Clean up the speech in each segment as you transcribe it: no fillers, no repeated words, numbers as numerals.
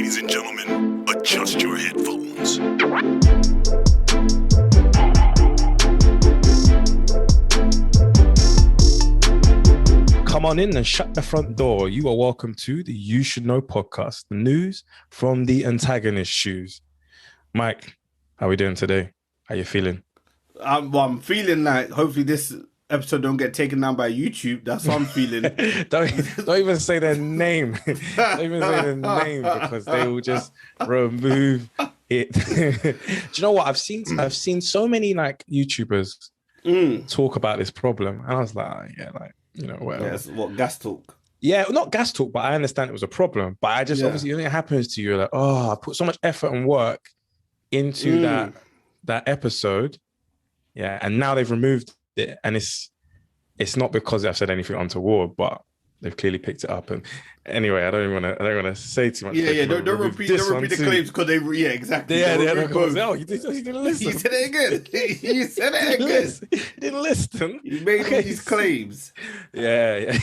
Ladies and gentlemen, adjust your headphones. Come on in and shut the front door. You are welcome to the You Should Know podcast, the news from the antagonist shoes. Mike, how are we doing today? How you feeling? I'm feeling like hopefully this episode don't get taken down by YouTube. That's what I'm feeling. don't even say their name. Don't even say their name because they will just remove it. Do you know what? I've seen so many like YouTubers talk about this problem, and I was like, whatever. Yeah, it's what gas talk. Yeah, not gas talk, but I understand it was a problem. But I just obviously when it happens to you, you're like, I put so much effort and work into that episode. Yeah, and now they've removed it, and it's not because I've said anything untoward, but they've clearly picked it up. And anyway, I don't want to say too much. Don't repeat the claims because exactly. You didn't listen. You said it again. You said it again. You didn't listen. You made all these claims. Yeah.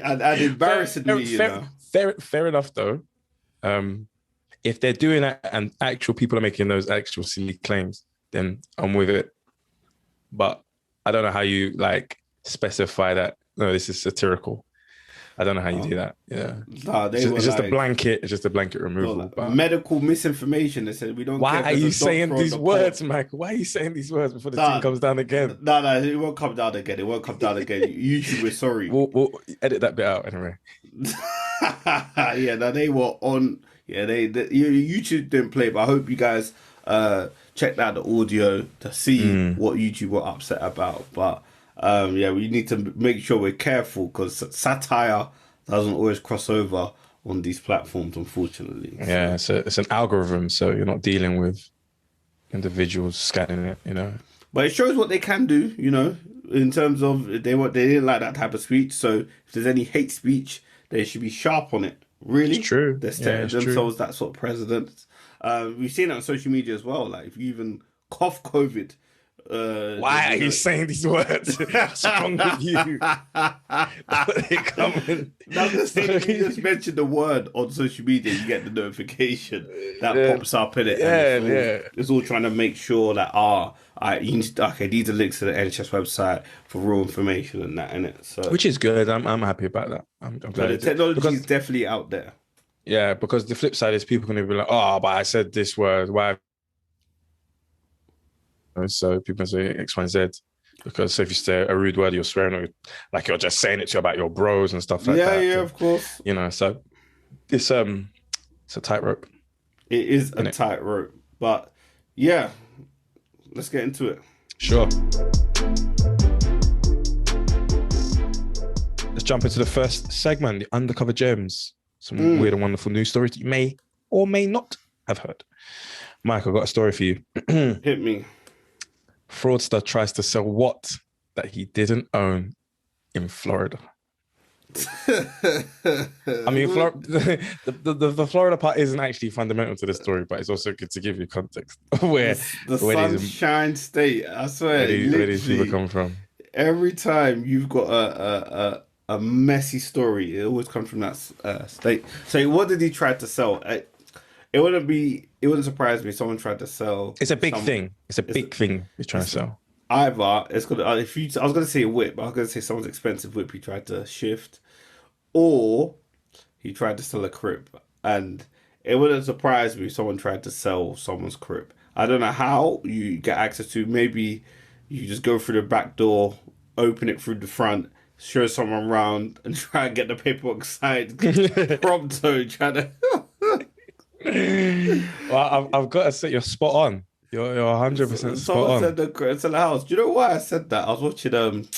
And embarrassingly, fair enough though. If they're doing that and actual people are making those actual silly claims, then I'm with it. But I don't know how you like specify that. No, this is satirical. I don't know how you do that. Yeah, it's just a blanket. It's just a blanket removal. Medical misinformation. They said we don't. Why are you saying these words, Mike? Why are you saying these words before the team comes down again? No, it won't come down again. YouTube, we're sorry. We'll edit that bit out anyway. They were on. Yeah, YouTube didn't play, but I hope you guys checked out the audio to see what YouTube were upset about. But we need to make sure we're careful because satire doesn't always cross over on these platforms, unfortunately. Yeah, so it's an algorithm, so you're not dealing with individuals scanning it, But it shows what they can do, in terms of they didn't like that type of speech. So if there's any hate speech, they should be sharp on it. Really, it's true. They're setting themselves that sort of precedent. We've seen it on social media as well. Like if you even cough COVID. Why are you saying these words? What's wrong with you? You just mentioned the word on social media, you get the notification that pops up in it. It's all trying to make sure that these are links to the NHS website for raw information and that in it. So, which is good. I'm happy about that. I'm glad the technology is definitely out there. Yeah, because the flip side is people are going to be like, but I said this word. Why? So people say X, Y, and Z. Because if you say a rude word, you're swearing, or like you're just saying it to you about your bros and stuff like that. Yeah, of course. So it's a tightrope. It is a tightrope, but yeah, let's get into it. Sure. Let's jump into the first segment, the undercover gems. Some weird and wonderful news stories that you may or may not have heard. Mike, I've got a story for you. Hit me. Fraudster tries to sell what that he didn't own in Florida. I mean, the Florida part isn't actually fundamental to the story, but it's also good to give you context where the Sunshine State. I swear, where these people come from. Every time you've got a messy story, it always comes from that state. So, what did he try to sell? It wouldn't surprise me if someone tried to sell. It's a big thing. It's a big thing he's trying to sell. Either it's gonna. I was gonna say a whip, but I was gonna say someone's expensive whip he tried to shift, or he tried to sell a crib. And it wouldn't surprise me if someone tried to sell someone's crib. I don't know how you get access to. Maybe you just go through the back door, open it through the front, show someone around, and try and get the paperwork signed. Prompto, trying to. Well, I've got to say you're spot on. You're 100% spot on. Someone said to the house. Do you know why I said that? I was watching Dave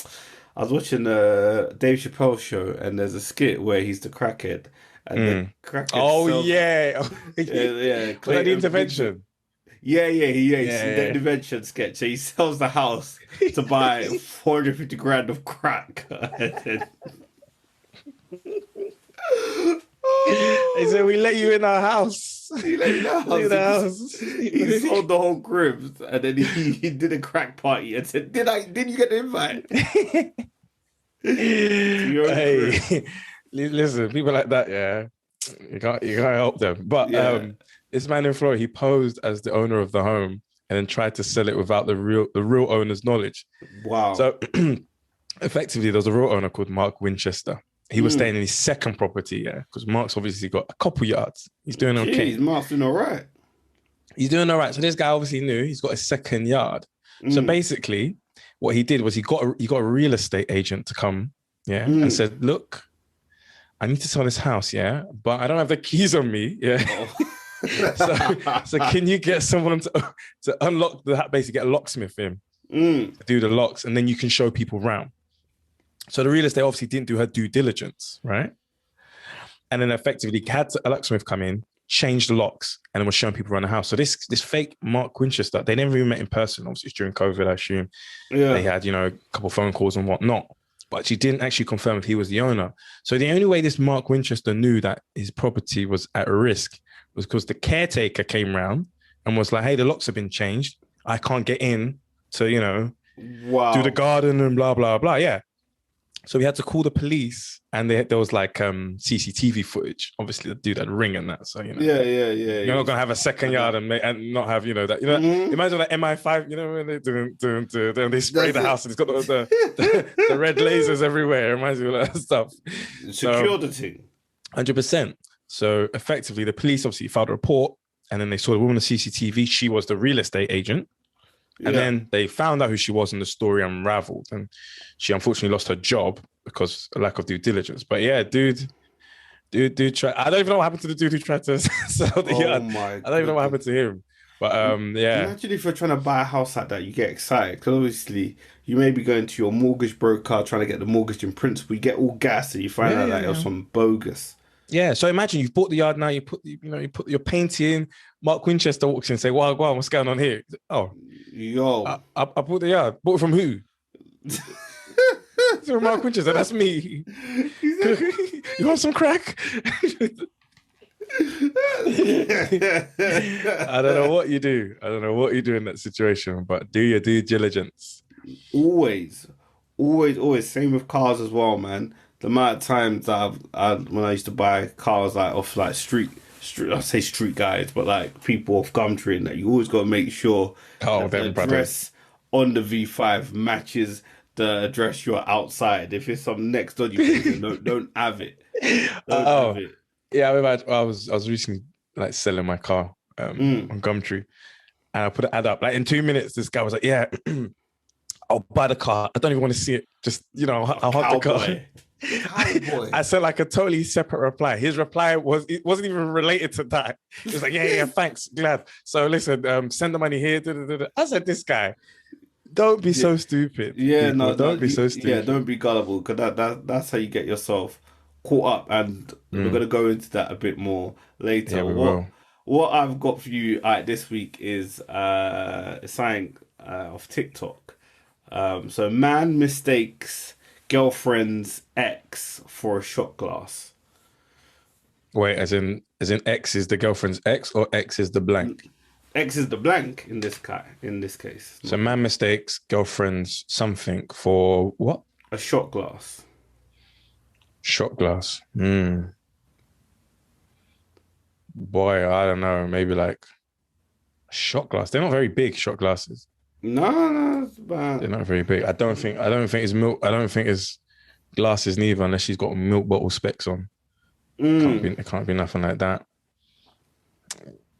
Chappelle's show, and there's a skit where he's the crackhead, and the crackhead. The intervention. The intervention sketch. So he sells the house to buy 450 grand of crack. He said, "We let you in our house." He let you in the house. He sold the whole crib, and then he did a crack party and said, "Did you get the invite?" Hey, listen, people like that, yeah. You can't help them. But this man in Florida, he posed as the owner of the home and then tried to sell it without the real owner's knowledge. Wow. So effectively, there was a real owner called Mark Winchester. He was staying in his second property, because Mark's obviously got a couple yards. He's doing okay. Jeez, Mark's doing all right. He's doing all right. So this guy obviously knew he's got a second yard. So basically, what he did was he got a real estate agent to come, and said, "Look, I need to sell this house, but I don't have the keys on me, so can you get someone to unlock basically get a locksmith in, do the locks, and then you can show people around." So the real estate obviously didn't do her due diligence, right? And then effectively had a locksmith come in, change the locks, and then was showing people around the house. So this fake Mark Winchester, they never even met in person. Obviously, it's during COVID, I assume. Yeah. They had, a couple of phone calls and whatnot. But she didn't actually confirm if he was the owner. So the only way this Mark Winchester knew that his property was at risk was because the caretaker came round and was like, "Hey, the locks have been changed. I can't get in to, do the garden and blah, blah, blah." Yeah. So we had to call the police, and there was like CCTV footage, obviously, to do that ring and that. So, you're not going to have a second yard and not have, that. Imagine like MI5, when they spray the house and it's got the red lasers everywhere. It reminds me of that stuff. Security. 100%. So effectively, the police obviously filed a report, and then they saw the woman on CCTV. She was the real estate agent. And then they found out who she was, and the story unraveled. And she unfortunately lost her job because of lack of due diligence. But yeah, dude tried. I don't even know what happened to the dude who tried to sell the yard. I don't even know what happened to him. But Imagine if you're trying to buy a house like that, you get excited. Because obviously, you may be going to your mortgage broker, trying to get the mortgage in principle. You get all gassed and you find out that it was some bogus. Yeah, so imagine you've bought the yard now, you put your painting in, Mark Winchester walks in and say, "Wow, what's going on here?" Oh, yo, I bought the yard. Bought it from who? So Mark Winchester, that's me. You want some crack? I don't know what you do. I don't know what you do in that situation, but do your due diligence. Always. Same with cars as well, man. The amount of times that when I used to buy cars like off like street, I say street guys, but like people off Gumtree, and that you always got to make sure the address on the V5 matches the address you're outside. If it's some next door, don't have it. Have it. Yeah, I was recently like selling my car on Gumtree, and I put an ad up. Like in 2 minutes, this guy was like, "Yeah, I'll buy the car. I don't even want to see it. Just I'll hop the car." I sent like a totally separate reply. His reply wasn't even related to that. He was like, yeah, thanks, glad. So listen, send the money here. I said, this guy, don't be so stupid. Yeah, people. Don't be so stupid. Yeah, don't be gullible, because that's how you get yourself caught up. And we're gonna go into that a bit more later. Yeah, what I've got for you this week is something of TikTok. So man mistakes girlfriend's ex for a shot glass. Wait, as in X is the girlfriend's ex, or X is the blank? X is the blank in this case. So man mistakes girlfriend's something for what? A shot glass. Shot glass. Boy, I don't know. Maybe like a shot glass. They're not very big, shot glasses. No, it's bad. They're not very big. I don't think it's milk. I don't think it's glasses neither, unless she's got milk bottle specs on. It can't be nothing like that.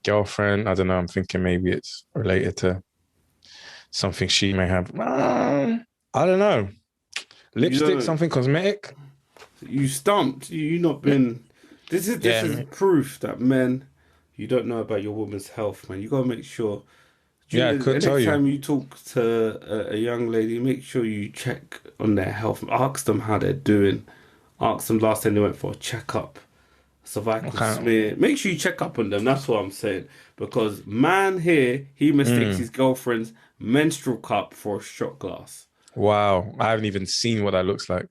Girlfriend, I don't know. I'm thinking maybe it's related to something she may have. I don't know. Lipstick, something cosmetic. You stumped. You not been. This is proof that men, you don't know about your woman's health, man. You gotta make sure. I could tell you. Next time you talk to a young lady, make sure you check on their health. Ask them how they're doing. Ask them last time they went for a checkup. Cervical smear. Make sure you check up on them. That's what I'm saying. Because man here, he mistakes his girlfriend's menstrual cup for a shot glass. Wow, I haven't even seen what that looks like.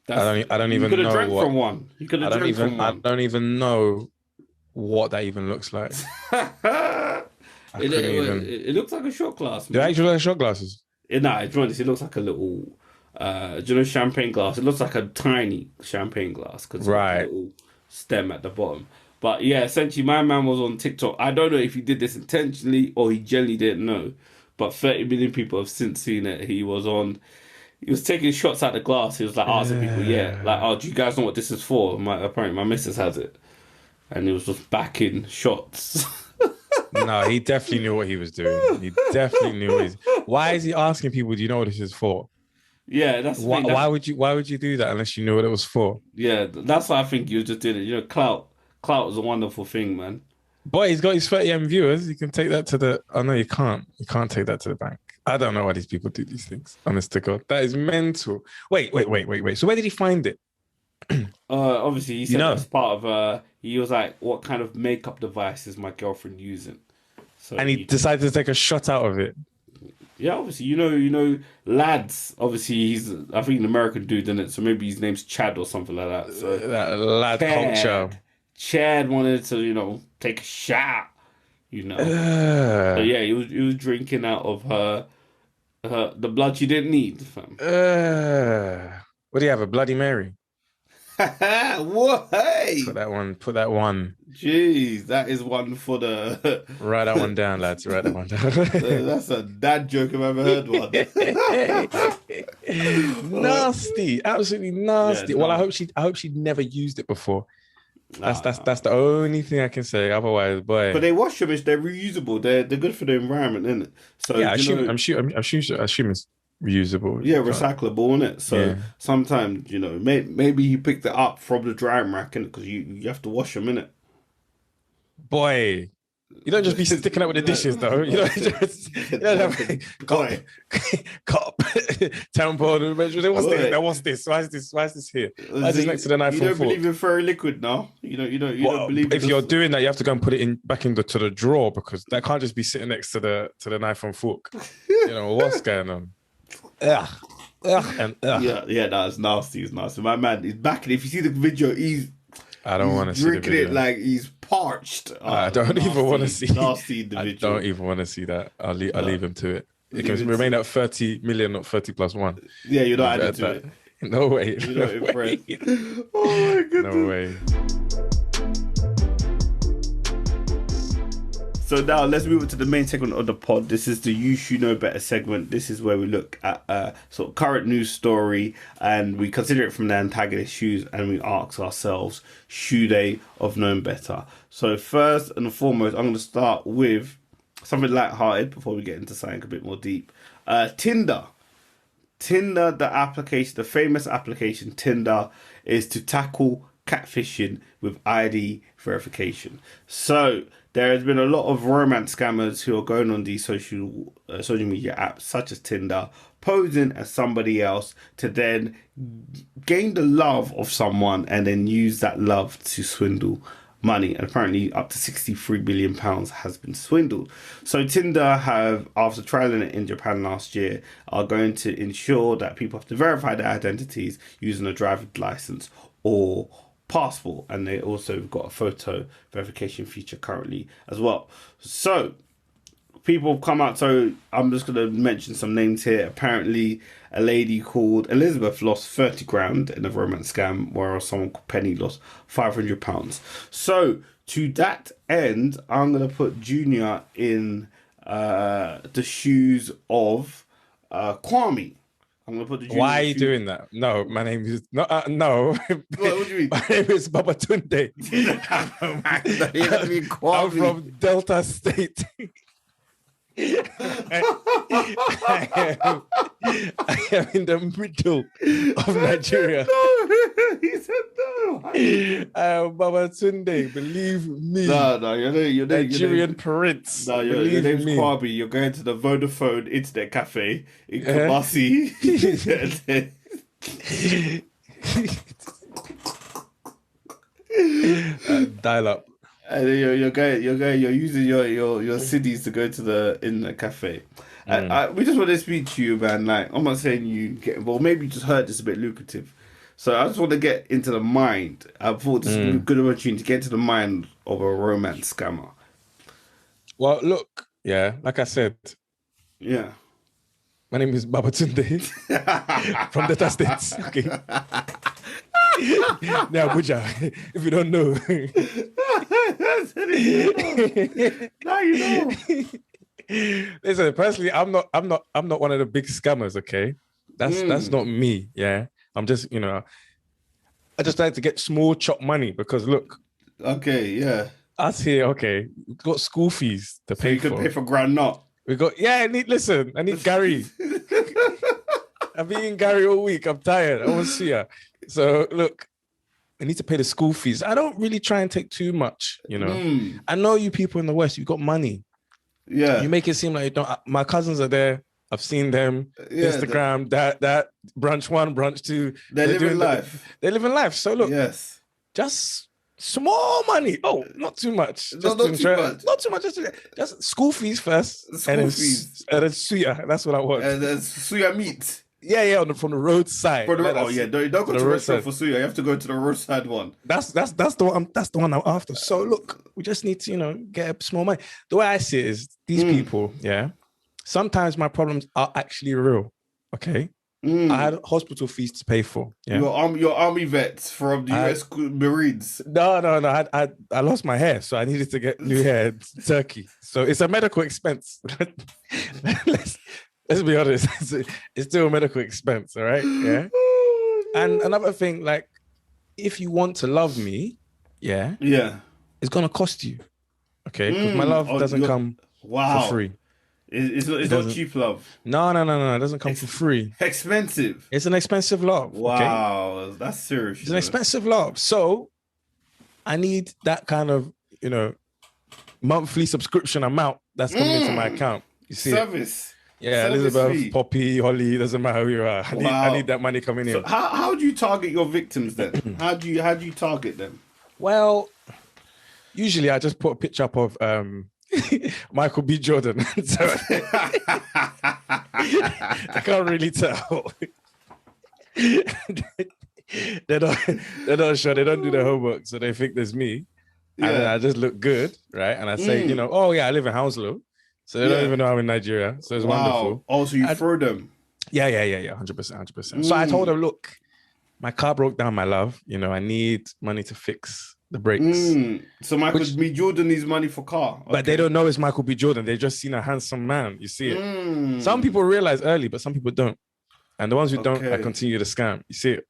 I don't even know. You could have drank from one. You could have drank from one. I don't even know what that even looks like. It looks like a shot glass. Do actually like shot glasses? Nah, to be honest, it looks like a little, champagne glass. It looks like a tiny champagne glass. Right. stem at the bottom. But yeah, essentially, my man was on TikTok. I don't know if he did this intentionally or he generally didn't know, but 30 million people have since seen it. He was taking shots at the glass. He was like asking people, oh, do you guys know what this is for? Apparently, my missus has it, and he was just backing shots. No, he definitely knew what he was doing. He definitely knew. Why is he asking people? Do you know what this is for? Yeah, that's why would you do that unless you knew what it was for? Yeah, that's why I think you just did it. You know, clout is a wonderful thing, man. Boy, he's got his 30M viewers. You can take that to the. Oh no, you can't. You can't take that to the bank. I don't know why these people do these things. Honest to God, that is mental. Wait. So where did he find it? Obviously, he said that's part of. He was like, "What kind of makeup device is my girlfriend using?" So and he decided to take a shot out of it. Yeah, obviously, you know, lads. Obviously, he's I think an American dude, isn't it? So maybe his name's Chad or something like that. So that lad culture. Chad wanted to, take a shot. So yeah, he was drinking out of her the blood she didn't need, fam. What do you have? A Bloody Mary? What? Hey! Put that one. Jeez, that is one for the. Write that one down, lads. Write that one down. That's a dad joke if I've ever heard one. Nasty, absolutely nasty. Yeah, well, I hope she'd never used it before. That's the only thing I can say. Otherwise, boy. But they wash them. They're reusable. They're good for the environment, isn't it? So yeah, I'm sure it's reusable. Yeah, recyclable, isn't it? So sometimes maybe he picked it up from the drying rack, innit? Because you have to wash them, innit? Boy, you don't just be sticking up with the dishes, though. You don't just cop tampon. What's this? Why is this here? Why is this next to the knife? You don't believe in fairy liquid now? You don't believe. If you're doing that, you have to go and put it back to the drawer, because that can't just be sitting next to the knife and fork. What's going on? Yeah, that's nasty. It's nasty. My man, he's back, and if you see the video, I don't want to see the video. Drinking it like he's parched. I don't even want to see. Nasty individual. I don't even want to see that. I'll leave him to it. It can remain at 30 million, not 30 plus one. Yeah, you're not adding to it. No way. You're not impressed. Oh my goodness. No way. So now let's move on to the main segment of the pod. This is the You Should Know Better segment. This is where we look at a sort of current news story and we consider it from the antagonist's shoes and we ask ourselves, should they have known better? So first and foremost, I'm going to start with something lighthearted before we get into something a bit more deep. Tinder, the application, the famous application Tinder, is to tackle catfishing with ID verification. So there has been a lot of romance scammers who are going on these social media apps such as Tinder, posing as somebody else to then gain the love of someone and then use that love to swindle money. And apparently up to £63 billion has been swindled. So Tinder have, after trialing it in Japan last year, are going to ensure that people have to verify their identities using a driver's license or passport, and they also got a photo verification feature currently as well. So people have come out. So I'm just going to mention some names here. Apparently a lady called Elizabeth lost 30 grand in a romance scam, whereas someone called Penny lost £500. So to that end, I'm going to put Junior in the shoes of Kwame. I'm gonna put the. Why are you doing that? No, my name is no. What do you mean? My name is Babatunde. I'm from Delta State. I am in the middle of Nigeria. No, he said no. Babatunde, believe me. No, your Nigerian prince. No, your name's Kwabi. You're going to the Vodafone Internet Cafe in Kumasi. Dial up. And you're using your cities to go to the internet cafe. We just want to speak to you, man. Like, I'm not saying you get involved. Maybe you just heard this a bit lucrative. So I just want to get into the mind. I thought this would be a good opportunity to get into the mind of a romance scammer. Well, look, like I said, my name is Babatunde from Delta States. Okay. Now, Abuja, if you don't know. Now you know. Listen, personally, I'm not one of the big scammers, okay? That's not me, yeah. I'm just, I just like to get small chop money because look, Okay, yeah. us here, okay, we've got school fees to So pay you could for. pay for Grand Knot. We got, I need Gary. I've been eating Gary all week. I'm tired. I want to see her. So look, I need to pay the school fees. I don't really try and take too much, I know you people in the West, you've got money. Yeah. You make it seem like you don't. My cousins are there. I've seen them. Yeah, Instagram, that brunch 1, brunch 2. They're living life. They're living life. So look, yes, just small money. Oh, not too much. Not too much. Not too much. Just school fees first. And then suya. That's what I want. And then suya meat. Yeah, from the roadside. You don't go to the restaurant for suya. You have to go to the roadside one. That's the one. That's the one I'm after. So look, we just need to get a small money. The way I see it is these people. Yeah, sometimes my problems are actually real. Okay, I had hospital fees to pay for. Yeah, your army vets from the US Marines. No. I lost my hair, so I needed to get new hair in Turkey. So it's a medical expense. Let's be honest, it's still a medical expense, all right? Yeah. And another thing, like, if you want to love me, it's gonna cost you, okay? Because my love doesn't come for free. It's not cheap love. No, it doesn't come for free. Expensive. It's an expensive love. Wow, okay? That's serious. It's an expensive love. So I need that kind of, monthly subscription amount that's coming into my account. You see service. Yeah, Elizabeth, Poppy, Holly, doesn't matter who you are. I need that money coming in. So how do you target your victims then? How do you target them? Well, usually I just put a picture up of Michael B. Jordan. So I can't really tell. They're not sure. They don't do their homework, so they think there's me. Yeah. And I just look good, right? And I say, I live in Hounslow. So they don't even know I'm in Nigeria. So it's wonderful. Oh, so you throw them? Yeah. 100%. So I told them, look, my car broke down, my love. I need money to fix the brakes. So Michael B. Jordan needs money for car. Okay. But they don't know it's Michael B. Jordan. They've just seen a handsome man. You see it. Some people realize early, but some people don't. And the ones who don't, I continue to scam. You see it.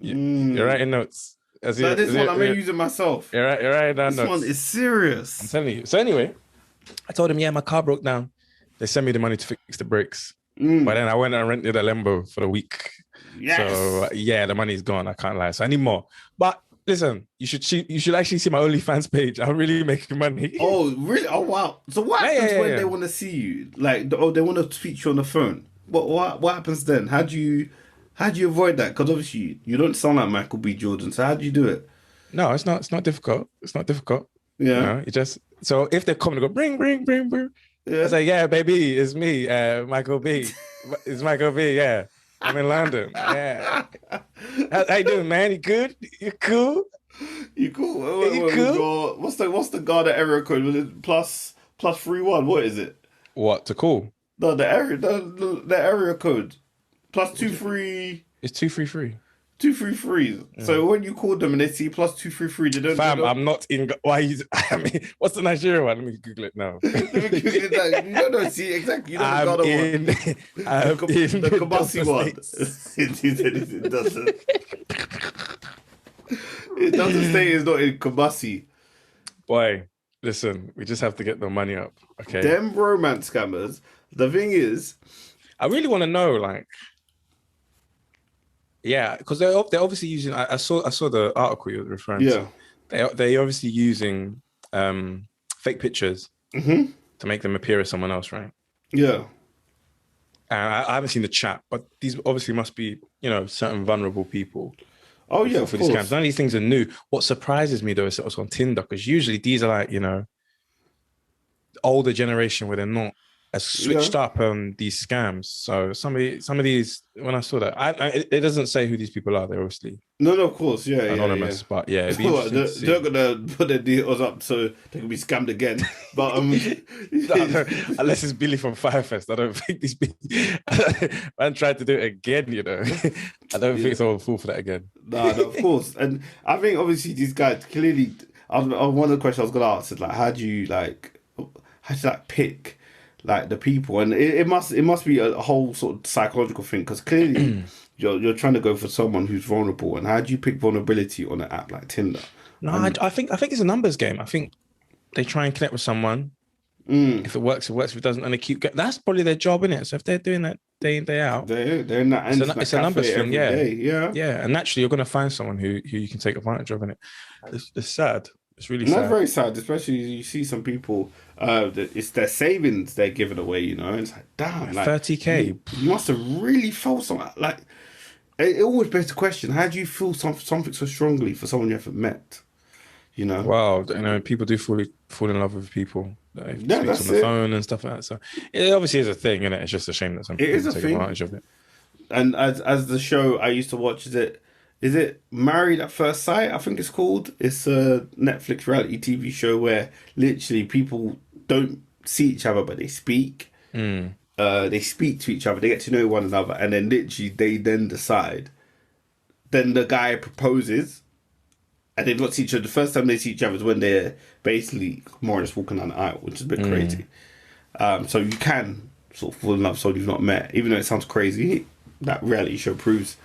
You're writing notes. I'm using myself. You're writing down notes. This one is serious. I'm telling you. So anyway, I told him, my car broke down. They sent me the money to fix the brakes. But then I went and rented a Lambo for the week. Yes. So the money's gone. I can't lie. So I need more. But listen, you should actually see my OnlyFans page. I'm really making money. Oh, really? Oh, wow. So what happens when they want to see you? Like, they want to speak to you on the phone. What happens then? How do you avoid that? Because obviously you don't sound like Michael B. Jordan. So how do you do it? No, it's not difficult. It's not difficult. Yeah. You just, so if they come and go, bring. Yeah. I say, baby, it's me, Michael B. It's Michael B. Yeah. I'm in London. Yeah. How you doing, man? You good? You cool? You cool? You cool? What's the Ghana area code? Was it +31? What is it? What to call? No, the area code +23. It's 233. 233. Yeah. So when you call them and they see +233, they don't. Fam, I'm not in. Why? What's the Nigeria one? Let me Google it now. You don't know. See exactly. You don't know the one. The Kabasi one. It doesn't. It doesn't say it's not in Kabasi. Boy, listen. We just have to get the money up. Okay. Them romance scammers. The thing is, I really want to know, like. Yeah, because they're obviously using. I saw the article you're referring to. They're obviously using fake pictures to make them appear as someone else, right? Yeah. And I haven't seen the chat, but these obviously must be certain vulnerable people. Oh yeah, for these scams. None of these things are new. What surprises me though is also on Tinder, because usually these are like older generation where they're not has switched up on these scams. So some of these, when I saw that, it doesn't say who these people are. They're obviously No, of course, anonymous, but yeah, it'd be interesting to see. They're gonna put their deals up so they can be scammed again. But No, unless it's Billy from Firefest, I don't think these people man tried to do it again. You know, I don't think someone will fall for that again. No, of course, and I think obviously these guys clearly. One of the questions I was gonna ask is like, how do you pick like the people, and it must be a whole sort of psychological thing, because clearly you're trying to go for someone who's vulnerable, and how do you pick vulnerability on an app like Tinder? No, I think it's a numbers game. I think they try and connect with someone. If it works, it works. If it doesn't, and they keep that's probably their job, isn't it? So if they're doing that day in, day out, they're in that. It's a numbers thing, yeah. Yeah. And naturally, you're going to find someone who you can take advantage of, innit? It's sad. It's really sad. That's very sad, especially you see some people. It's their savings they're giving away. You know, and it's like, damn, like 30K. You must have really felt something. Like it always begs the question: how do you feel something so strongly for someone you haven't met? You know, well, you know, people do fall in love with people. That that's on the phone and stuff like that. So it obviously is a thing, and it's just a shame that some people take advantage of it. And as the show I used to watch, is it Married at First Sight? I think it's called. It's a Netflix reality TV show where literally people don't see each other, but they speak. They speak to each other. They get to know one another, and then literally they then decide. Then the guy proposes. And they've not seen each other. The first time they see each other is when they're basically more or less walking down the aisle, which is a bit crazy. So you can sort of fall in love with someone you've not met, even though it sounds crazy. That reality show proves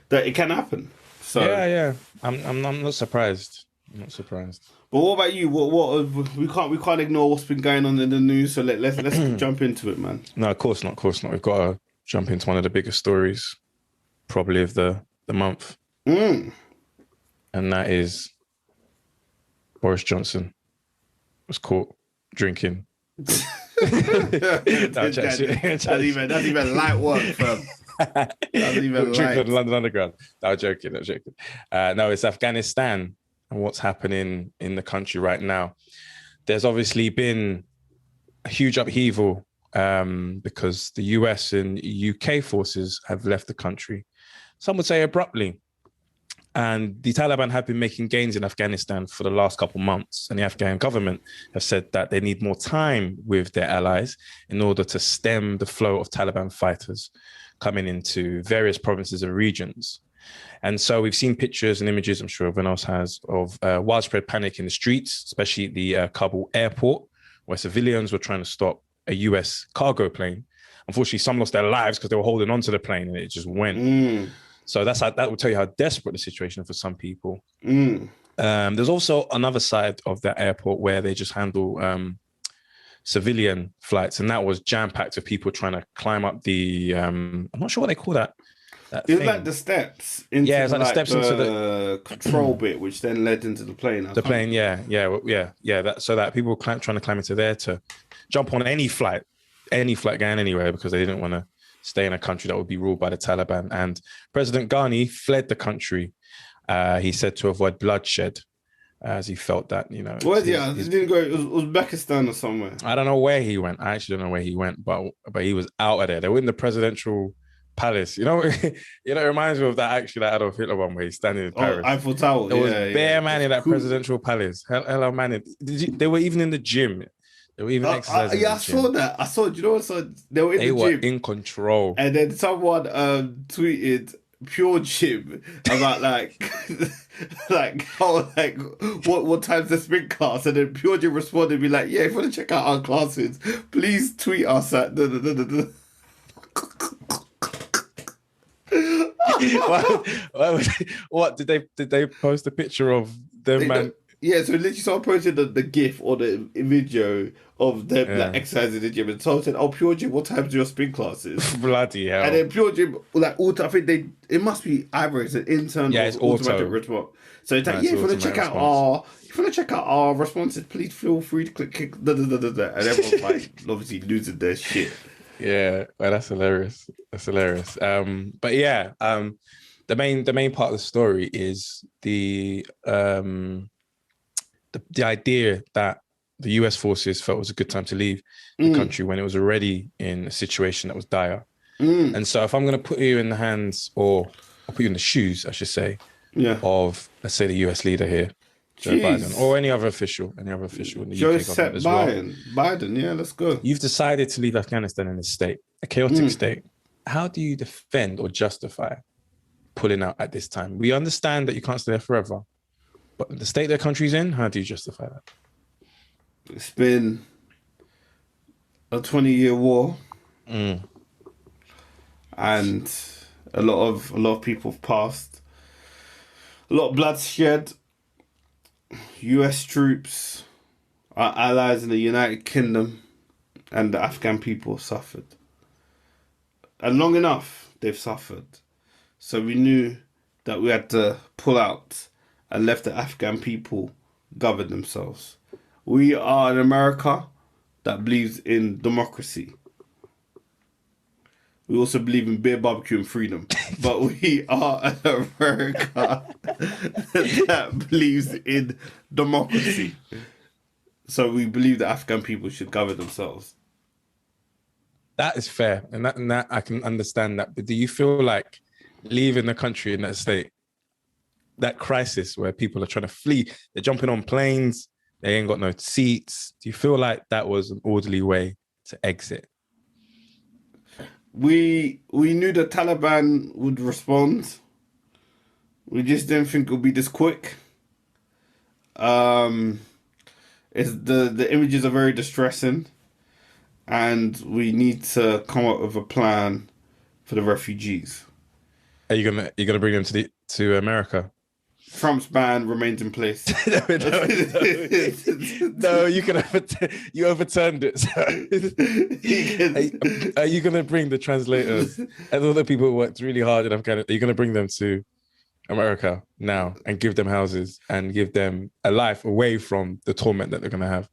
that it can happen. So yeah, I'm not surprised. I'm not surprised. But what about you? What we can't ignore what's been going on in the news. So let's jump into it, man. No, of course not. We've got to jump into one of the biggest stories, probably of the month. And that is Boris Johnson was caught drinking. That's even light work, fam. That's even drinking light. on the London Underground. No, I'm joking. No, it's Afghanistan and what's happening in the country right now. There's obviously been a huge upheaval because the US and UK forces have left the country. Some would say abruptly. And the Taliban have been making gains in Afghanistan for the last couple of months. And the Afghan government have said that they need more time with their allies in order to stem the flow of Taliban fighters coming into various provinces and regions. And so we've seen pictures and images, I'm sure everyone else has, of widespread panic in the streets, especially at the Kabul airport, where civilians were trying to stop a US cargo plane. Unfortunately, some lost their lives because they were holding onto the plane and it just went. So that will tell you how desperate the situation is for some people. There's also another side of that airport where they just handle civilian flights, and that was jam-packed with people trying to climb up the I'm not sure what they call that. It's like the steps into it's like the steps into the control bit, which then led into the plane. So that people were trying to climb into there to jump on any flight going anywhere because they didn't want to stay in a country that would be ruled by the Taliban. And President Ghani fled the country. He said to avoid bloodshed, as he felt that, you know. He didn't go. It was Uzbekistan or somewhere. I don't know where he went. I actually don't know where he went, but he was out of there. They were in the presidential palace. You know, it reminds me of that Adolf Hitler one where he's standing in Paris. Eiffel Tower. There was bare man in that presidential palace. Hello, man. They were even in the gym. They were even exercising. I saw that. I saw. Do you know what? So they were in the gym. They were in control. And then someone tweeted pure gym about what time's the spin class, and then pure gym responded and be like, yeah, if you want to check out our classes, please tweet us at What did they post a picture of them, man? Yeah, so literally someone posted the GIF or the video of them exercising in the gym, and someone said, "Oh, Pure Gym, what time do your spin classes?" Bloody hell! And then Pure Gym, auto. I think it must be either it's an internal it's automatic response. So it's like, if you want to check out our responses, please feel free to click and everyone's like obviously losing their shit. Yeah, well, that's hilarious. But yeah, the main part of the story is the idea that the US forces felt it was a good time to leave the country when it was already in a situation that was dire. And so if I'm going to put you in the hands, or I'll put you in the shoes, I should say, of, let's say, the US leader here, Joe Biden, or any other official in the UK government as well. Biden, yeah, let's go. You've decided to leave Afghanistan in this state, a chaotic state. How do you defend or justify pulling out at this time? We understand that you can't stay there forever, but the state the country's in, how do you justify that? It's been a 20-year war. And a lot of people have passed. A lot of bloodshed. US troops, our allies in the United Kingdom, and the Afghan people suffered. And long enough, they've suffered. So we knew that we had to pull out and let the Afghan people govern themselves. We are an America that believes in democracy. We also believe in beer, barbecue, and freedom. But we are an America that believes in democracy. So we believe that Afghan people should govern themselves. That is fair. And that I can understand that. But do you feel like leaving the country in that state, that crisis where people are trying to flee, they're jumping on planes, they ain't got no seats. Do you feel like that was an orderly way to exit? We knew the Taliban would respond. We just didn't think it would be this quick. It's the images are very distressing, and we need to come up with a plan for the refugees. Are you gonna bring them to America? Trump's ban remains in place. No, you overturned it. So. Are you going to bring the translators and all the people who worked really hard in Afghanistan? Are you going to bring them to America now and give them houses and give them a life away from the torment that they're going to have?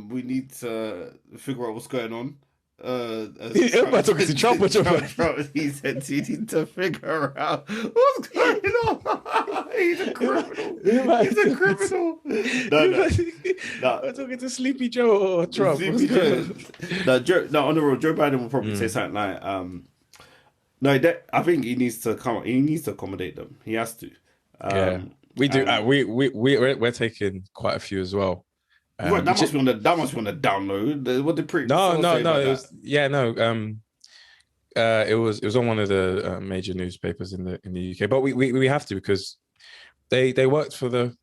We need to figure out what's going on. Am I talking to Trump or Trump? He said you need to figure out what's going on. He's a criminal. He's a criminal. No. I'm talking to Sleepy Joe or Trump. Sleepy Joe. On the road, Joe Biden will probably say something like, I think he needs to come. He needs to accommodate them. He has to. We do. We're taking quite a few as well. That must be on the download. What the pre? No. It was on one of the major newspapers in the UK. But we have to, because they worked for the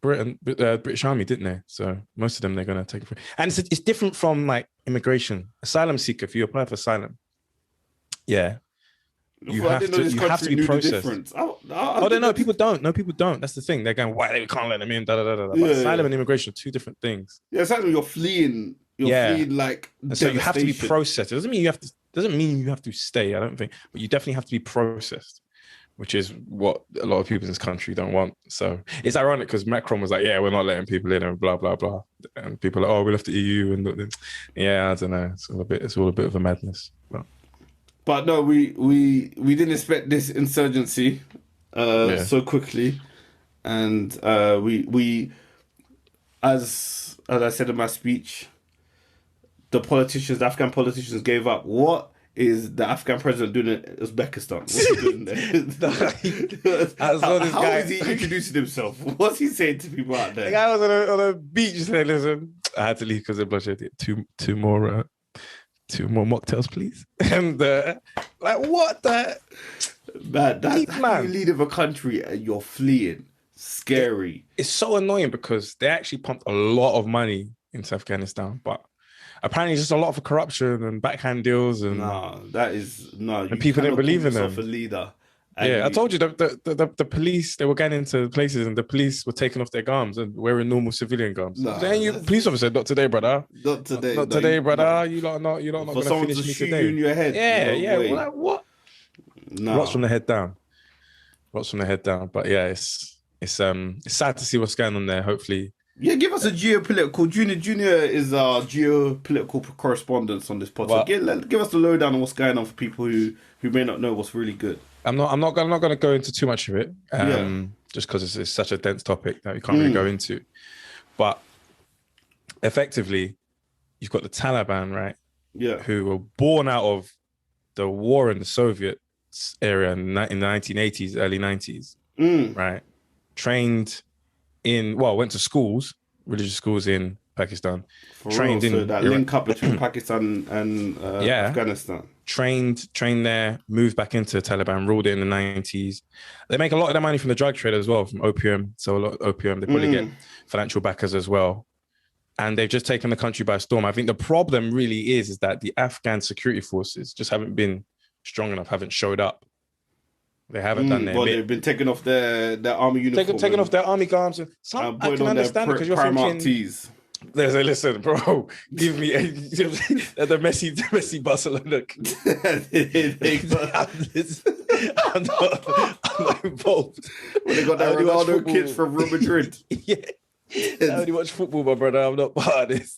British Army, didn't they? So most of them they're going to take it. And it's different from like immigration, asylum seeker. If you apply for asylum, you have to be processed. No, people don't. No, people don't. That's the thing. They're going, why we can't let them in? But asylum and immigration are two different things. Yeah, asylum, you're fleeing. Fleeing like. So you have to be processed. It doesn't mean you have to stay. I don't think, but you definitely have to be processed, which is what a lot of people in this country don't want. So it's ironic because Macron was like, "Yeah, we're not letting people in," and blah blah blah, and people are like, "Oh, we left the EU," and I don't know. It's all a bit of a madness. But no, we didn't expect this insurgency so quickly, and we as I said in my speech, the Afghan politicians gave up. What is the Afghan president doing in Uzbekistan? What's he doing there? How is he introducing himself? What's he saying to people out there? The guy was on a beach saying, "Listen, I had to leave because of bloodshed. Two more mocktails, please." And like, what the man? That's how you lead of a country and you're fleeing. Scary. It's so annoying because they actually pumped a lot of money into Afghanistan, but apparently it's just a lot of corruption and backhand deals and and people didn't believe in them. A leader. I told you the police, they were getting into places and the police were taking off their garms and wearing normal civilian garms. Police officer, not today, brother. Not today. Not today, brother. You lot not going to finish me today. You in your head. Yeah. Well, like, what? No. Lots from the head down. But yeah, it's sad to see what's going on there. Hopefully. Yeah, give us a geopolitical. Junior is our geopolitical correspondent on this podcast. Give us the lowdown on what's going on for people who may not know what's really good. I'm not going to go into too much of it, just because it's such a dense topic that we can't really go into. But effectively, you've got the Taliban, right? Yeah. Who were born out of the war in the Soviet area in the 1980s, early 90s, right? Trained went to schools, religious schools in Pakistan. For real. So that link up between Pakistan and Afghanistan. Trained there, moved back into Taliban, ruled it in the 90s. They make a lot of their money from the drug trade as well, from opium. So a lot of opium. They probably get financial backers as well. And they've just taken the country by storm. I think the problem really is that the Afghan security forces just haven't been strong enough, haven't showed up. They haven't done their bit. They've been taking off their army uniform. Taking off their army garments. I can understand it because you're thinking... Tees. There's a listen, bro. Give me the Messi Barcelona look. I'm not involved. When they got that Ronaldo kids from Real Madrid. Yeah. I only watch football, my brother. I'm not part of this.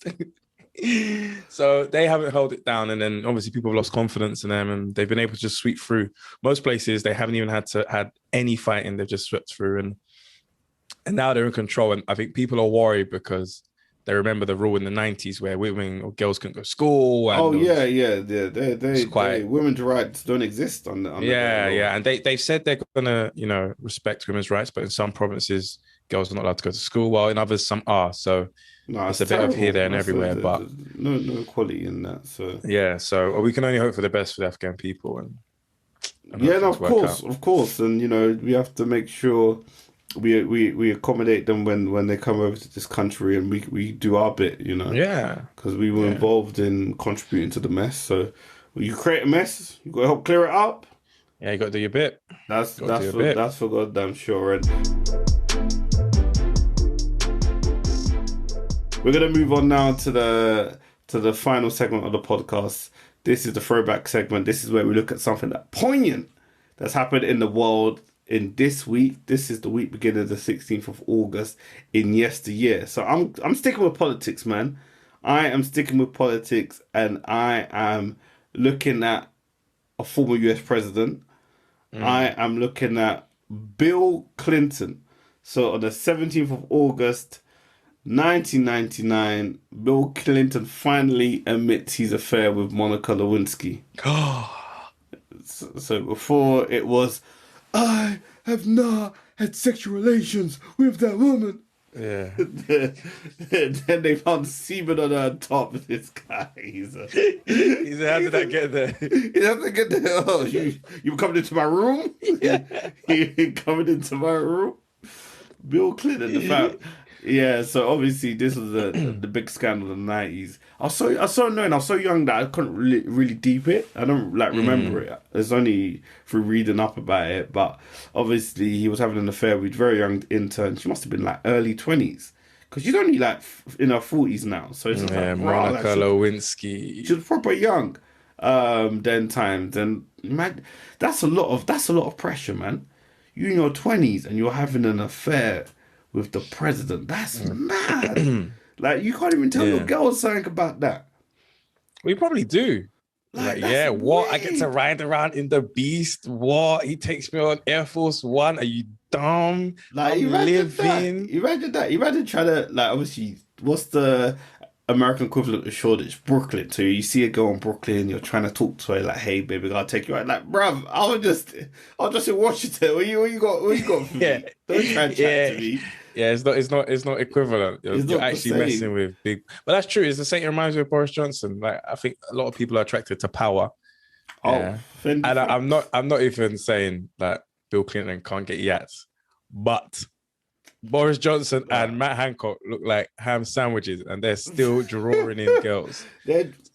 So they haven't held it down, and then obviously people have lost confidence in them, and they've been able to just sweep through. Most places they haven't even had any fighting; they've just swept through, and now they're in control. And I think people are worried because they remember the rule in the 90s where women or girls couldn't go to school. And women's rights don't exist on the and they've said they're gonna respect women's rights, but in some provinces girls are not allowed to go to school, while in others some are. So it's a bit of here, there, and everywhere. But no equality in that. So so we can only hope for the best for the Afghan people. And of course, and we have to make sure we accommodate them when they come over to this country, and we do our bit, because we were involved in contributing to the mess. So when you create a mess, you got to help clear it up. Yeah, you got to do your bit. That's for goddamn sure. And we're gonna move on now to the final segment of the podcast. This is the throwback segment. This is where we look at something poignant that's happened in the world in this week. This is the week beginning the 16th of August in yesteryear. So I'm sticking with politics, man. I am sticking with politics, and I am looking at a former US president. I am looking at Bill Clinton. So on the 17th of August 1999, Bill Clinton finally admits his affair with Monica Lewinsky. So before it was, I have not had sexual relations with that woman. Yeah. Then they found semen on her top. This guy, he's how did that get there? He had to get there. Oh, you coming into my room? Yeah. You coming into my room? Bill Clinton, the fact. Yeah, so obviously this was the big scandal of the 90s. I was so annoying. I was so young that I couldn't really deep it. I don't remember it. It's only through reading up about it. But obviously he was having an affair with a very young intern. She must have been early 20s. Because she's only in her 40s now. So it's Monica Lewinsky. She was proper young then times. And man, that's a lot of pressure, man. You're in your 20s and you're having an affair with the president. That's mad. You can't even tell your girls something about that. We probably do. What? Weird. I get to ride around in the Beast. What? He takes me on Air Force One. Are you dumb? Imagine that. Imagine trying to, obviously, what's the American equivalent of Shoreditch? Brooklyn. So you see a girl in Brooklyn, you're trying to talk to her, hey, baby, I'll take you out. Bruv, I'll just in Washington. What you got for me? Don't try and chat to me. Yeah, it's not equivalent. You're actually messing with big, but that's true. It's the same. It reminds me of Boris Johnson. I think a lot of people are attracted to power. And I'm not even saying that Bill Clinton can't get yats, but Boris Johnson and Matt Hancock look like ham sandwiches, and they're still drawing in girls.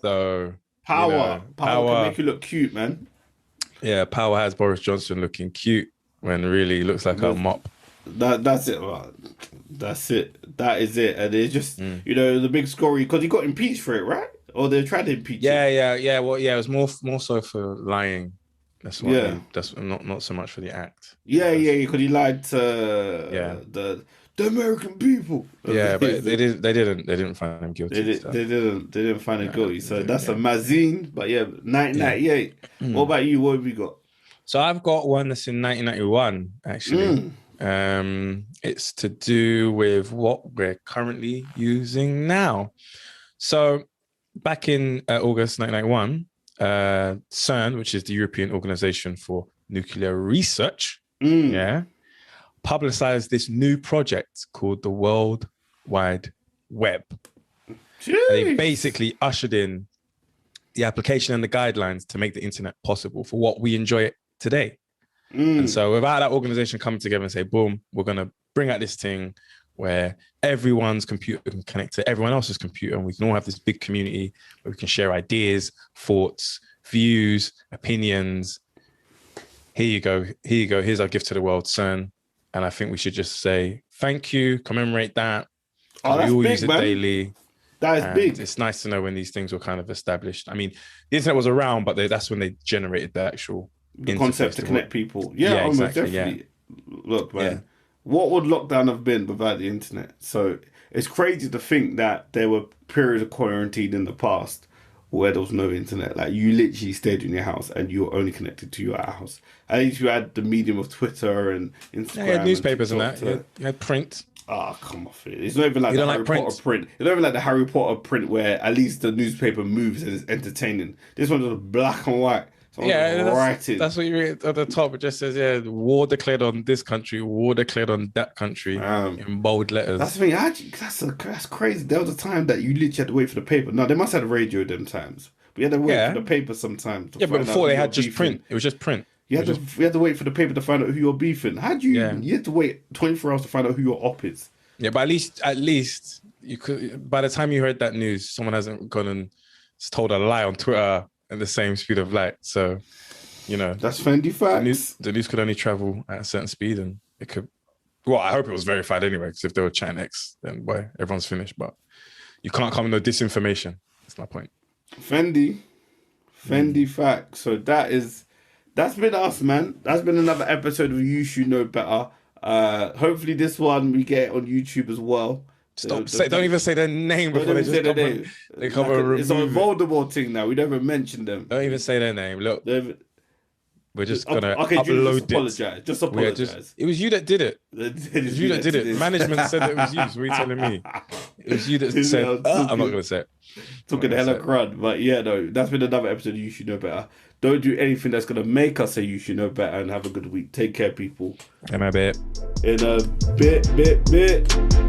So power can make you look cute, man. Yeah, power has Boris Johnson looking cute when really he looks like a mop. That's it. That's it. That is it. And it's just the big story because he got impeached for it, right? Or they tried to impeach him. Yeah. Well, yeah, it was more so for lying. That's why. That's not so much for the act. Yeah. Because he lied to the American people. Yeah, but they didn't find him guilty. They didn't find him guilty. So that's a mazine. But 1998. What about you? What have you got? So I've got one that's in 1991, actually. It's to do with what we're currently using now. So back in August 1991, CERN, which is the European Organization for Nuclear Research, publicized this new project called the World Wide Web. They basically ushered in the application and the guidelines to make the internet possible for what we enjoy it today. And so without that organization coming together and say, boom, we're going to bring out this thing where everyone's computer can connect to everyone else's computer, and we can all have this big community where we can share ideas, thoughts, views, opinions. Here you go. Here's our gift to the world, CERN. And I think we should just say thank you, commemorate that. Oh, that's we all big, use it man. daily. That is big. It's nice to know when these things were kind of established. I mean, the internet was around, but that's when they generated the actual concept to connect people. Yeah, exactly, definitely. Yeah. Look, man, what would lockdown have been without the internet? So it's crazy to think that there were periods of quarantine in the past where there was no internet. Like, you literally stayed in your house and you were only connected to your house. At least you had the medium of Twitter and Instagram. Yeah, you had newspapers and that. You had print. Ah, come off it. It's not even like the Harry Potter print. It's not even like the Harry Potter print where at least the newspaper moves and is entertaining. This one's just black and white. That's what you read at the top. It just says, war declared on this country, war declared on that country, in bold letters. That's the thing. That's crazy. There was a time that you literally had to wait for the paper. No, they must have the radio them times. We had to wait for the paper sometimes. Yeah, but before they had just print. It was just print. We had to wait for the paper to find out who you're beefing. You had to wait 24 hours to find out who your op is. Yeah, but at least you could. By the time you heard that news, someone hasn't gone and told a lie on Twitter at the same speed of light. So, that's Fendi facts. The news could only travel at a certain speed, and it could. Well, I hope it was verified anyway. Because if they were chatting X, then boy, everyone's finished. But you can't come with no disinformation. That's my point. Fendi facts. So that's been us, man. That's been another episode of You Should Know Better. Hopefully this one we get on YouTube as well. Don't even say their name before they come and it's a Voldemort thing now. We never mention them. Don't even say their name. Look, we're just gonna upload it. Just apologize. It was you that did it. It was you that did it. Management said that it was you. So what are you telling me? It was you that said, I'm not gonna say it. Talking the hella crud. But yeah, no, that's been another episode of You Should Know Better. Don't do anything that's gonna make us say you should know better, and have a good week. Take care, people. In a bit. In a bit.